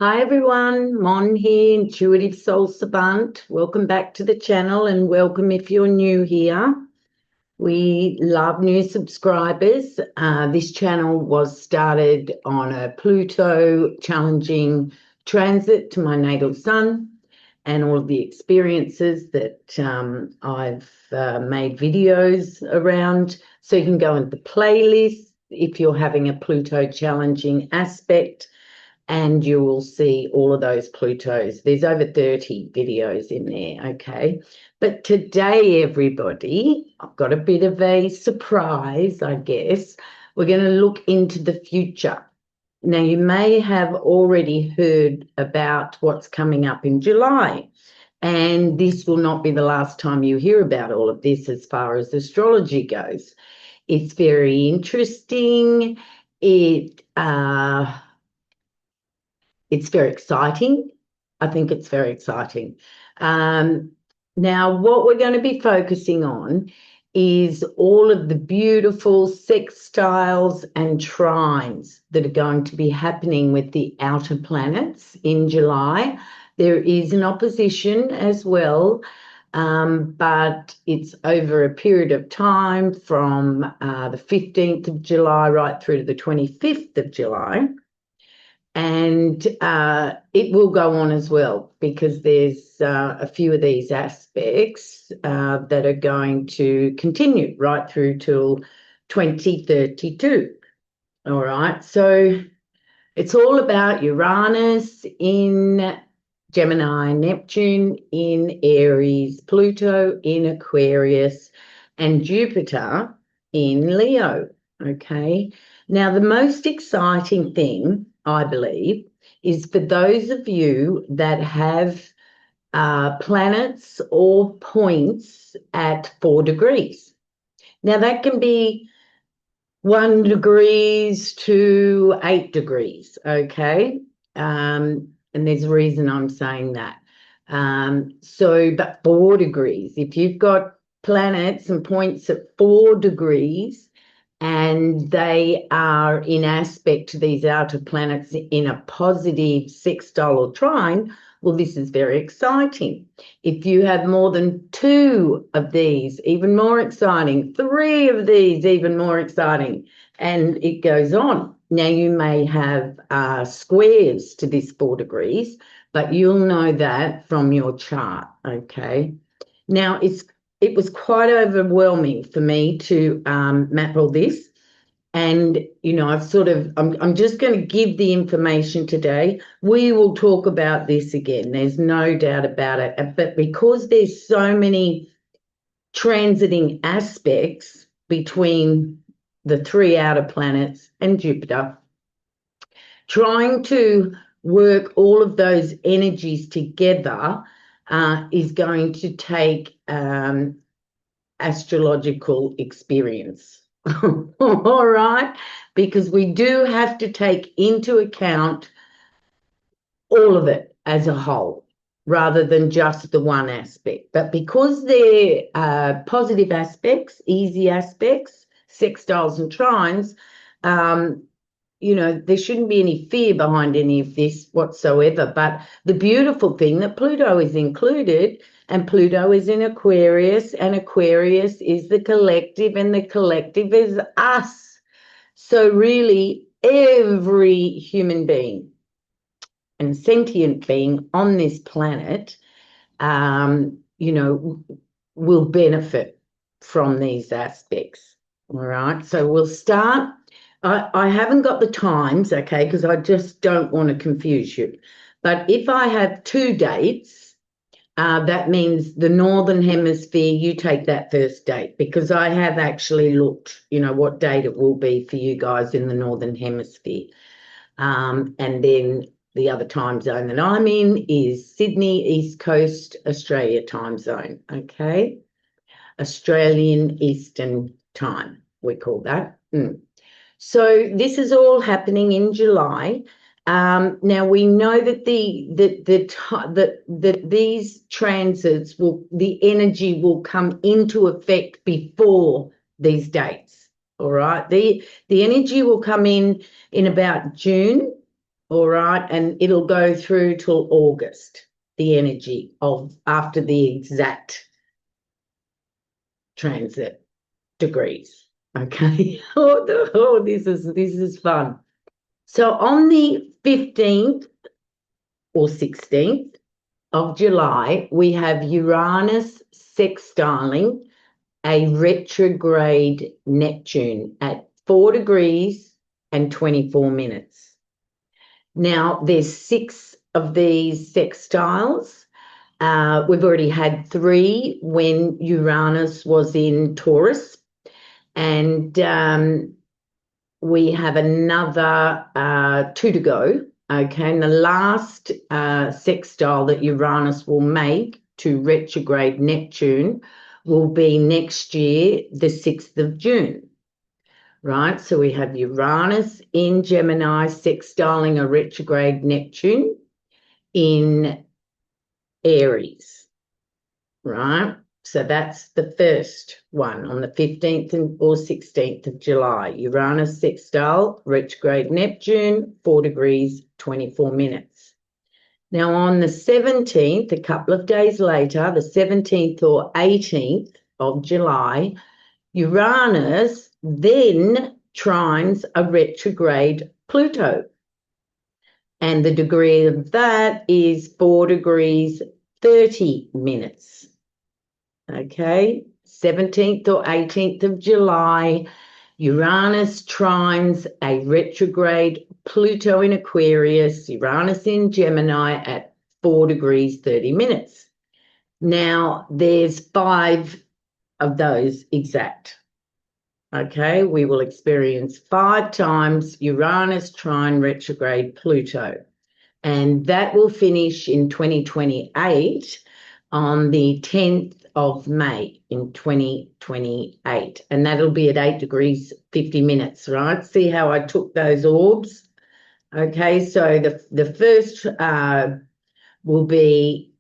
Hi everyone, Mon here, Intuitive Soul Savant. Welcome back to the channel and welcome if you're new here. We love new subscribers. This channel was started on a Pluto challenging transit to my natal sun and all of the experiences that I've made videos around. So you can go into the playlist if you're having a Pluto challenging aspect, and you will see all of those Plutos. There's over 30 videos in there, okay? But today, everybody, I've got a bit of a surprise, I guess. We're going to look into the future. Now, you may have already heard about what's coming up in July, and this will not be the last time you hear about all of this as far as astrology goes. It's very interesting. It's very exciting. I think it's very exciting. Now, what we're going to be focusing on is all of the beautiful sextiles and trines that are going to be happening with the outer planets in July. There is an opposition as well, but it's over a period of time from the 15th of July right through to the 25th of July. And it will go on as well because there's a few of these aspects that are going to continue right through till 2032. All right. So it's all about Uranus in Gemini, Neptune in Aries, Pluto in Aquarius, and Jupiter in Leo. Okay. Now, the most exciting thing, I believe, is for those of you that have planets or points at 4 degrees. Now, that can be 1 degrees to 8 degrees, okay? And there's a reason I'm saying that. But 4 degrees, if you've got planets and points at 4 degrees, and they are in aspect to these outer planets in a positive sextile or trine, well, this is very exciting. If you have more than 2 of these, even more exciting, 3 of these, even more exciting, and it goes on. Now, you may have squares to this 4 degrees, but you'll know that from your chart, okay? Now, it was quite overwhelming for me to map all this. And, I'm just going to give the information today. We will talk about this again. There's no doubt about it. But because there's so many transiting aspects between the 3 outer planets and Jupiter, trying to work all of those energies together is going to take astrological experience. All right, because we do have to take into account all of it as a whole rather than just the one aspect. But because they're positive aspects, easy aspects, sextiles and trines, there shouldn't be any fear behind any of this whatsoever. But the beautiful thing that Pluto is included, and Pluto is in Aquarius, and Aquarius is the collective, and the collective is us. So really, every human being and sentient being on this planet, will benefit from these aspects. All right, so we'll start. I haven't got the times, okay, because I just don't want to confuse you. But if I have 2 dates, that means the Northern Hemisphere, you take that first date, because I have actually looked, what date it will be for you guys in the Northern Hemisphere. And then the other time zone that I'm in is Sydney, East Coast, Australia time zone, okay? Australian Eastern Time, we call that. So this is all happening in July. Now we know that these transits the energy will come into effect before these dates. All right, the energy will come in about June, all right? And it'll go through till August, the energy of after the exact transit degrees, okay? This is fun. So on the 15th or 16th of July, we have Uranus sextiling a retrograde Neptune at 4 degrees and 24 minutes. Now, there's 6 of these sextiles. We've already had 3 when Uranus was in Taurus, and we have another 2 to go. Okay, and the last sextile that Uranus will make to retrograde Neptune will be next year, the 6th of June, right? So we have Uranus in Gemini sextiling a retrograde Neptune in Aries, right? So that's the first one on the 15th or 16th of July. Uranus sextile, retrograde Neptune, 4 degrees, 24 minutes. Now on the 17th, a couple of days later, the 17th or 18th of July, Uranus then trines a retrograde Pluto. And the degree of that is 4 degrees, 30 minutes. Okay, 17th or 18th of July, Uranus trines a retrograde Pluto in Aquarius, Uranus in Gemini at 4 degrees, 30 minutes. Now, there's 5 of those exact. Okay, we will experience 5 times Uranus trine retrograde Pluto. And that will finish in 2028 on the 10th of May in 2028. And that'll be at 8 degrees, 50 minutes, right? See how I took those orbs? Okay, so the first will be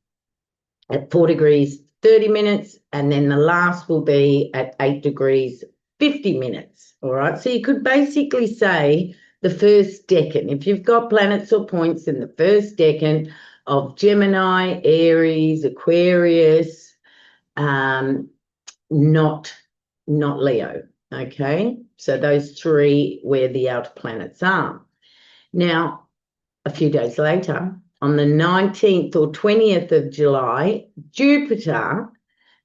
at 4 degrees, 30 minutes, and then the last will be at 8 degrees, 50 minutes, all right? So you could basically say the first decan, if you've got planets or points in the first decan of Gemini, Aries, Aquarius, not Leo, okay? So those 3 where the outer planets are. Now, a few days later, on the 19th or 20th of July, Jupiter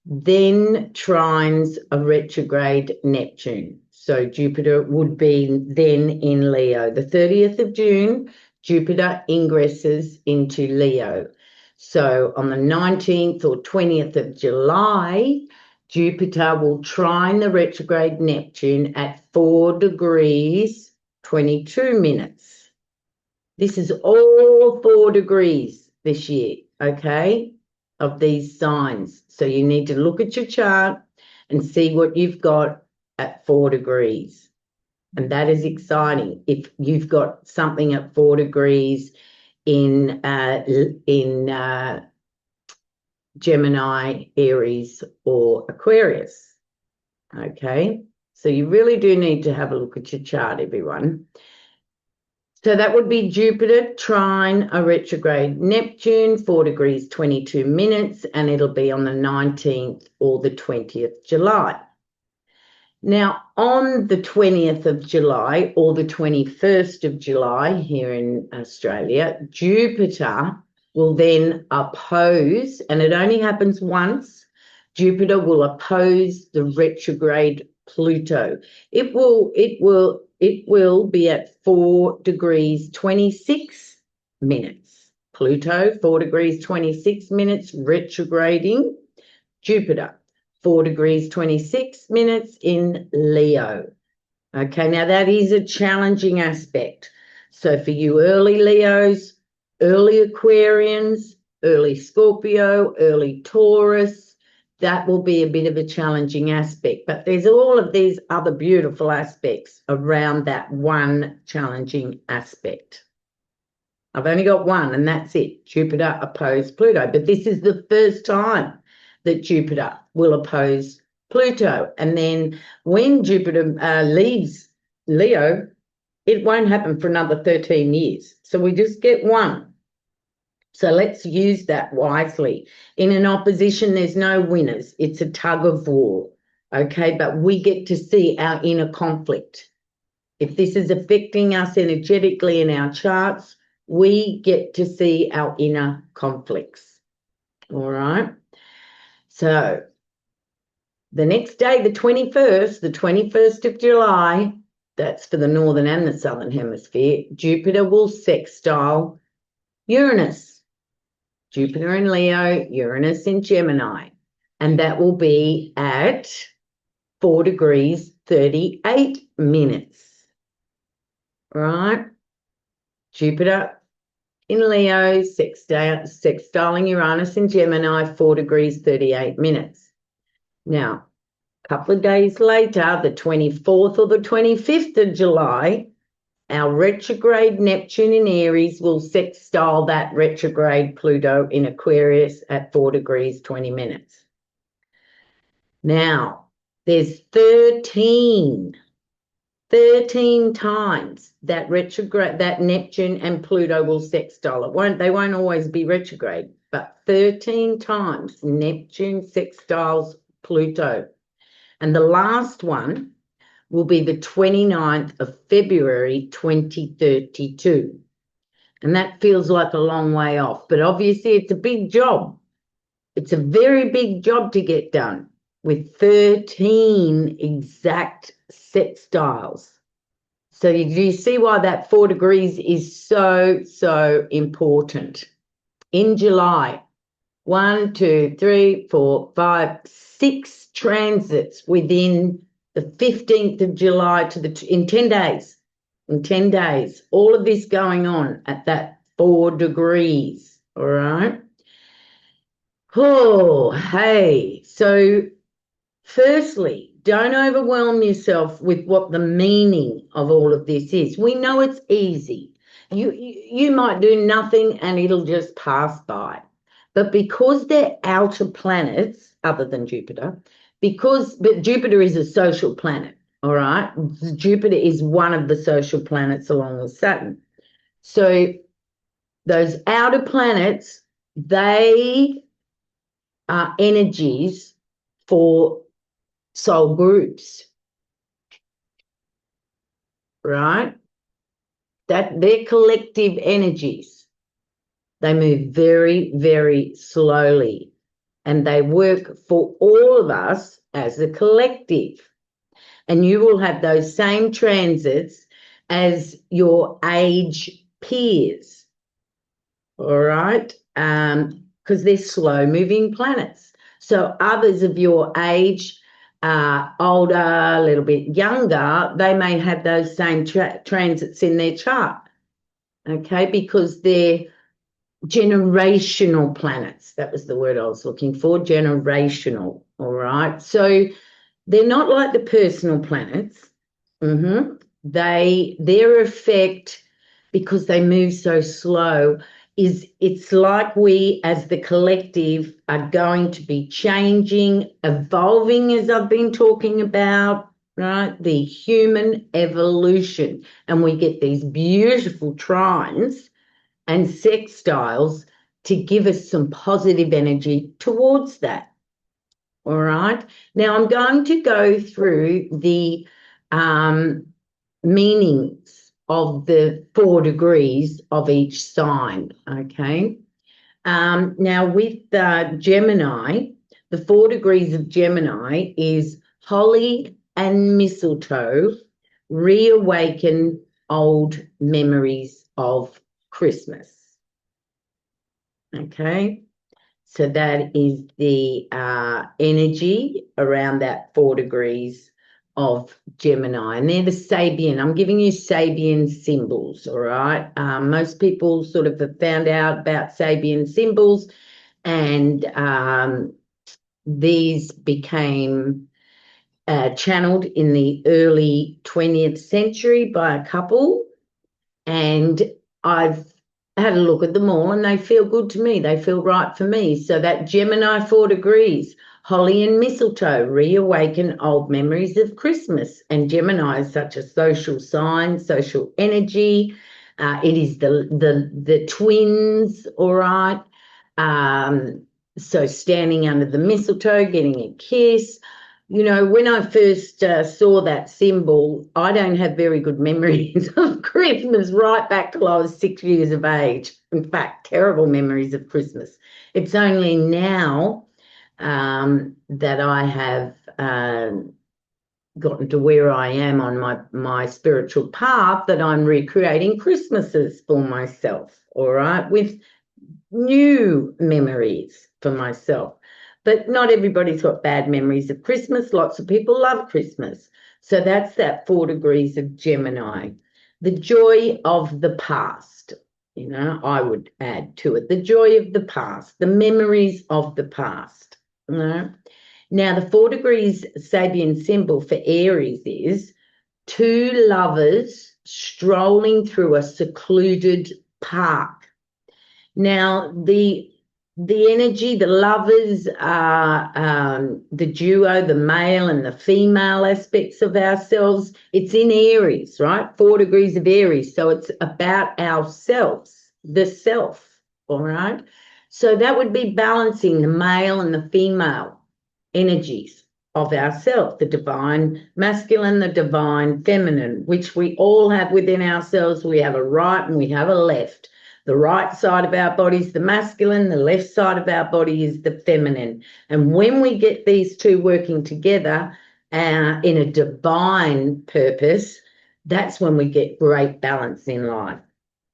then trines a retrograde Neptune. So Jupiter would be then in Leo. The 30th of June, Jupiter ingresses into Leo. So on the 19th or 20th of July, Jupiter will trine the retrograde Neptune at 4 degrees, 22 minutes. This is all 4 degrees this year, okay, of these signs. So you need to look at your chart and see what you've got at 4 degrees. And that is exciting. If you've got something at 4 degrees in Gemini, Aries, or Aquarius, okay? So you really do need to have a look at your chart, everyone. So that would be Jupiter trine a retrograde Neptune, 4 degrees, 22 minutes, and it'll be on the 19th or the 20th July. Now, on the 20th of July or the 21st of July here in Australia, Jupiter will then oppose, and it only happens once, Jupiter will oppose the retrograde Pluto. It will be at 4 degrees, 26 minutes. Pluto, 4 degrees, 26 minutes, retrograding Jupiter. 4 degrees, 26 minutes in Leo. Okay, now that is a challenging aspect. So for you early Leos, early Aquarians, early Scorpio, early Taurus, that will be a bit of a challenging aspect. But there's all of these other beautiful aspects around that one challenging aspect. I've only got one, and that's it. Jupiter opposed Pluto. But this is the first time that Jupiter will oppose Pluto. And then when Jupiter leaves Leo, it won't happen for another 13 years. So we just get one. So let's use that wisely. In an opposition, there's no winners. It's a tug of war, okay? But we get to see our inner conflict. If this is affecting us energetically in our charts, we get to see our inner conflicts, all right? So the next day, the 21st of July, that's for the northern and the southern hemisphere, Jupiter will sextile Uranus. Jupiter in Leo, Uranus in Gemini. And that will be at 4 degrees 38 minutes. Right? Jupiter in Leo, sextiling Uranus in Gemini, 4 degrees 38 minutes. Now, a couple of days later, the 24th or the 25th of July, our retrograde Neptune in Aries will sextile that retrograde Pluto in Aquarius at 4 degrees 20 minutes. Now, there's 13 times that retrograde, that Neptune and Pluto will sextile. They won't always be retrograde, but 13 times Neptune sextiles Pluto. And the last one will be the 29th of February 2032. And that feels like a long way off, but obviously it's a big job. It's a very big job to get done with 13 exact sextiles. So you see why that 4 degrees is so, so important. In July, 1, 2, 3, 4, 5, 6 transits within the 15th of July in 10 days. In 10 days, all of this going on at that 4 degrees, all right? Oh, hey. So firstly, don't overwhelm yourself with what the meaning of all of this is. We know it's easy. You might do nothing and it'll just pass by. But because they're outer planets, other than Jupiter, but Jupiter is a social planet, all right? Jupiter is one of the social planets along with Saturn. So those outer planets, they are energies for soul groups, right? That they're collective energies. They move very, very slowly, and they work for all of us as a collective. And you will have those same transits as your age peers, all right? Because they're slow-moving planets. So others of your age, older, a little bit younger, they may have those same transits in their chart, okay, because they're generational planets. That was the word I was looking for, generational, all right? So they're not like the personal planets. Their effect, because they move so slow, it's like we as the collective are going to be changing, evolving, as I've been talking about, right? The human evolution. And we get these beautiful trines and sextiles to give us some positive energy towards that. All right. Now I'm going to go through the meanings of the 4 degrees of each sign. Okay. Now with Gemini, the 4 degrees of Gemini is holly and mistletoe reawaken old memories of Christmas. Okay. So that is the energy around that 4 degrees of Gemini. And they're the Sabian. I'm giving you Sabian symbols, all right? Most people sort of have found out about Sabian symbols, and these became channeled in the early 20th century by a couple, and I've had a look at them all and they feel good to me. They feel right for me. So that Gemini 4 degrees, Holly and mistletoe reawaken old memories of Christmas. And Gemini is such a social sign, social energy. It is the twins, all right. So standing under the mistletoe, getting a kiss. You know, when I first saw that symbol, I don't have very good memories of Christmas right back till I was 6 years of age. In fact, terrible memories of Christmas. It's only now that I have gotten to where I am on my spiritual path that I'm recreating Christmases for myself, all right, with new memories for myself. But not everybody's got bad memories of Christmas. Lots of people love Christmas. So that's that 4 degrees of Gemini. The joy of the past, you know, I would add to it. The joy of the past, the memories of the past. You know? Now, the 4 degrees Sabian symbol for Aries is 2 lovers strolling through a secluded park. Now, the energy, the lovers are the duo, the male and the female aspects of ourselves. It's in Aries, right? 4 degrees of Aries. So it's about ourselves, the self, all right? So that would be balancing the male and the female energies of ourselves, the divine masculine, the divine feminine, which we all have within ourselves. We have a right and we have a left. The right side of our body is the masculine, the left side of our body is the feminine. And when we get these two working together in a divine purpose, that's when we get great balance in life.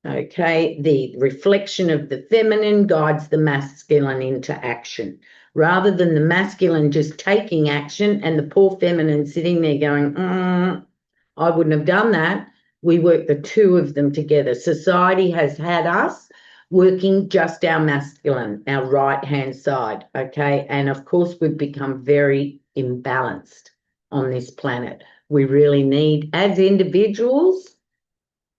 Okay, the reflection of the feminine guides the masculine into action, rather than the masculine just taking action and the poor feminine sitting there going, I wouldn't have done that. We work the two of them together. Society has had us working just our masculine, our right-hand side, okay? And, of course, we've become very imbalanced on this planet. We really need, as individuals,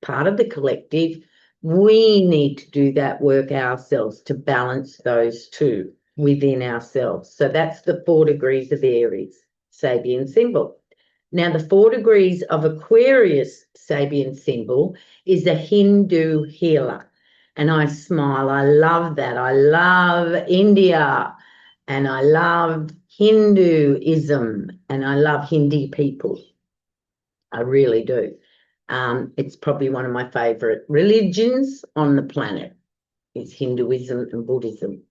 part of the collective, we need to do that work ourselves to balance those two within ourselves. So that's the 4 degrees of Aries, Sabian symbol. Now, the 4 degrees of Aquarius Sabian symbol is a Hindu healer. And I smile. I love that. I love India and I love Hinduism and I love Hindi people. I really do. It's probably one of my favorite religions on the planet is Hinduism and Buddhism.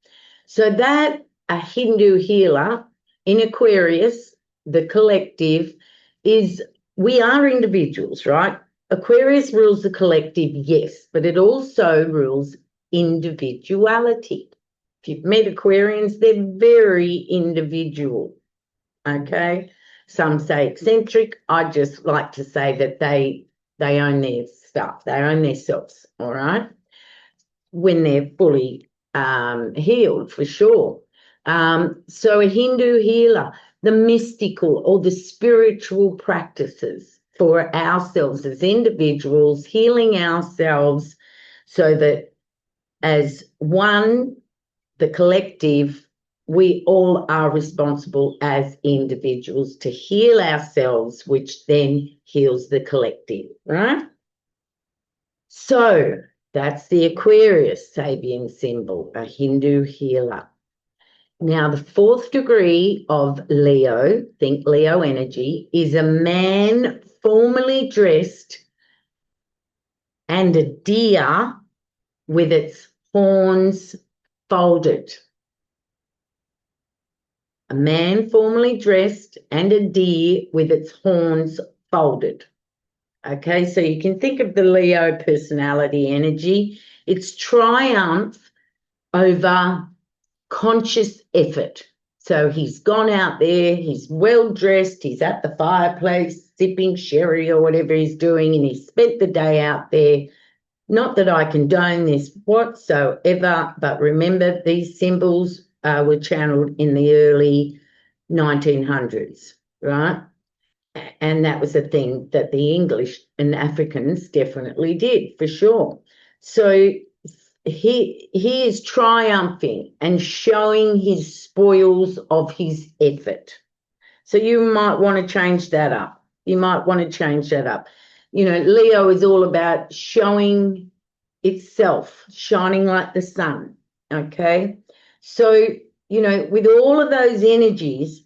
So that a Hindu healer in Aquarius, the collective, is we are individuals, right? Aquarius rules the collective, yes, but it also rules individuality. If you've met Aquarians, they're very individual, okay? Some say eccentric. I just like to say that they own their stuff. They own their selves, all right? When they're fully healed, for sure. So a Hindu healer, the mystical or the spiritual practices for ourselves as individuals, healing ourselves so that as one, the collective, we all are responsible as individuals to heal ourselves, which then heals the collective, right? So that's the Aquarius Sabian symbol, a Hindu healer. Now, the 4th degree of Leo, think Leo energy, is a man formally dressed and a deer with its horns folded. A man formally dressed and a deer with its horns folded. Okay, so you can think of the Leo personality energy. It's triumph over conscious effort. So he's gone out there, he's well dressed, he's at the fireplace sipping sherry or whatever he's doing, and he spent the day out there. Not that I condone this whatsoever, but remember these symbols were channeled in the early 1900s, right? And that was a thing that the English and Africans definitely did, for sure. So he is triumphing and showing his spoils of his effort. So you might want to change that up. You might want to change that up. You know, Leo is all about showing itself, shining like the sun, okay? So, you know, with all of those energies,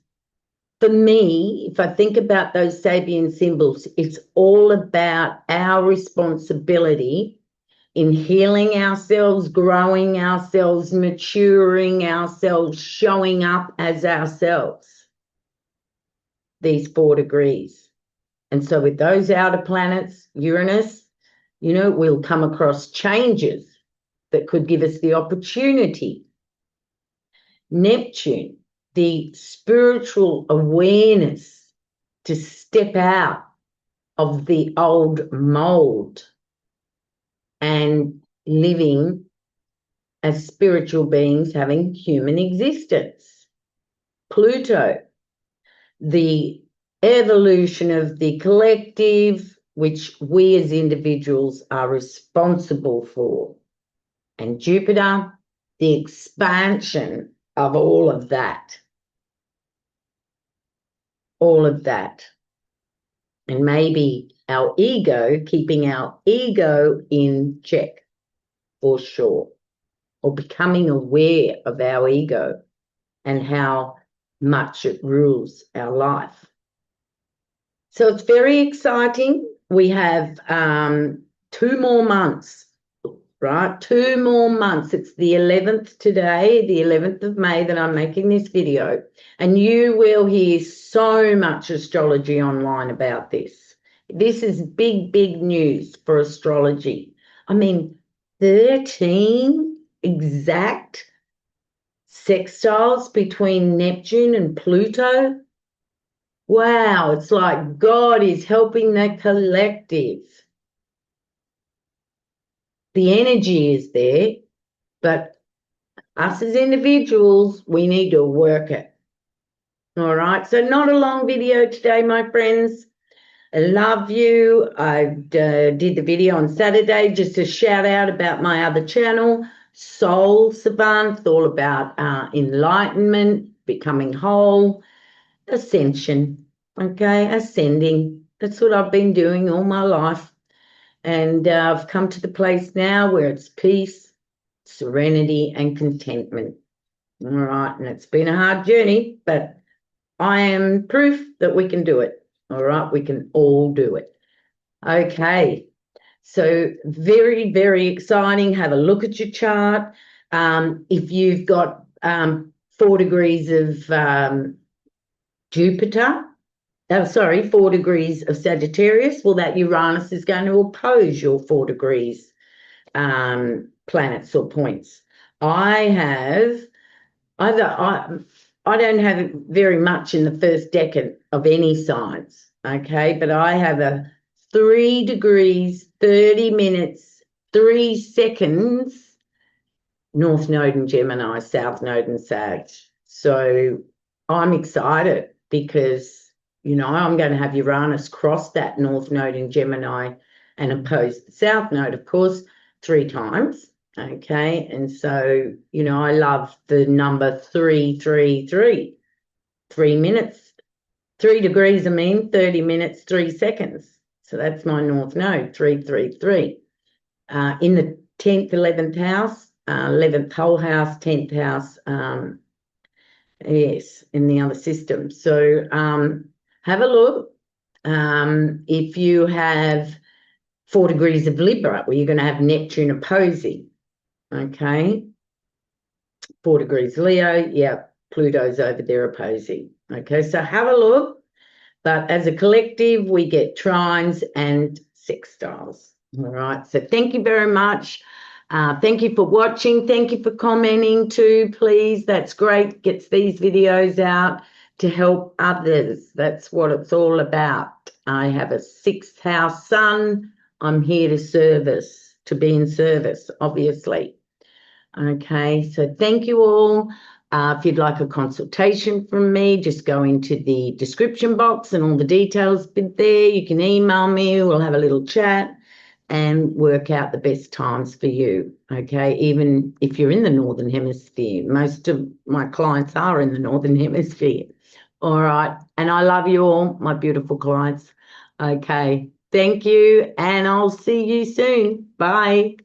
for me, if I think about those Sabian symbols, it's all about our responsibility in healing ourselves, growing ourselves, maturing ourselves, showing up as ourselves, these 4 degrees. And so with those outer planets, Uranus, you know, we'll come across changes that could give us the opportunity. Neptune, the spiritual awareness to step out of the old mold and living as spiritual beings having human existence. Pluto, the evolution of the collective, which we as individuals are responsible for. And Jupiter, the expansion of all of that. All of that. And maybe our ego, keeping our ego in check, for sure, or becoming aware of our ego and how much it rules our life. So it's very exciting. We have 2 more months, right? 2 more months. It's the 11th today, the 11th of May that I'm making this video. And you will hear so much astrology online about this. This is big, big news for astrology. I mean, 13 exact sextiles between Neptune and Pluto. Wow, it's like God is helping the collective. The energy is there, but us as individuals, we need to work it. All right, so not a long video today, my friends. I love you. I did the video on Saturday, just a shout out about my other channel, Soul Savant, all about enlightenment, becoming whole, ascension, okay, ascending. That's what I've been doing all my life. And I've come to the place now where it's peace, serenity, and contentment. All right, and it's been a hard journey, but I am proof that we can do it. All right, we can all do it. Okay, so very, very exciting. Have a look at your chart. If you've got 4 degrees of Jupiter, 4 degrees of Sagittarius, well, that Uranus is going to oppose your 4 degrees planets or points. I don't have very much in the first decade of any signs, okay? But I have a 3 degrees, 30 minutes, 3 seconds, North Node in Gemini, South Node in Sag. So I'm excited because, you know, I'm going to have Uranus cross that North Node in Gemini and oppose the South Node, of course, 3 times. Okay, and so, you know, I love the number 333. 3 minutes, 3 degrees, 30 minutes, 3 seconds. So that's my North Node, 333. In the 10th, 11th house, 11th whole house, 10th house, yes, in the other system. So have a look. If you have 4 degrees of Libra, well, you're going to have Neptune opposing. Okay, 4 degrees Leo, yeah, Pluto's over there opposing. Okay, so have a look. But as a collective, we get trines and sextiles. All right, so thank you very much. Thank you for watching. Thank you for commenting too, please. That's great. Gets these videos out to help others. That's what it's all about. I have a 6th house sun. I'm here to be in service, obviously. Okay, so thank you all. If you'd like a consultation from me, just go into the description box and all the details been there. You can email me. We'll have a little chat. and work out the best times for you, okay? Even if you're in the Northern Hemisphere. Most of my clients are in the Northern Hemisphere. All right. And I love you all, my beautiful clients. Okay. Thank you, and I'll see you soon. Bye.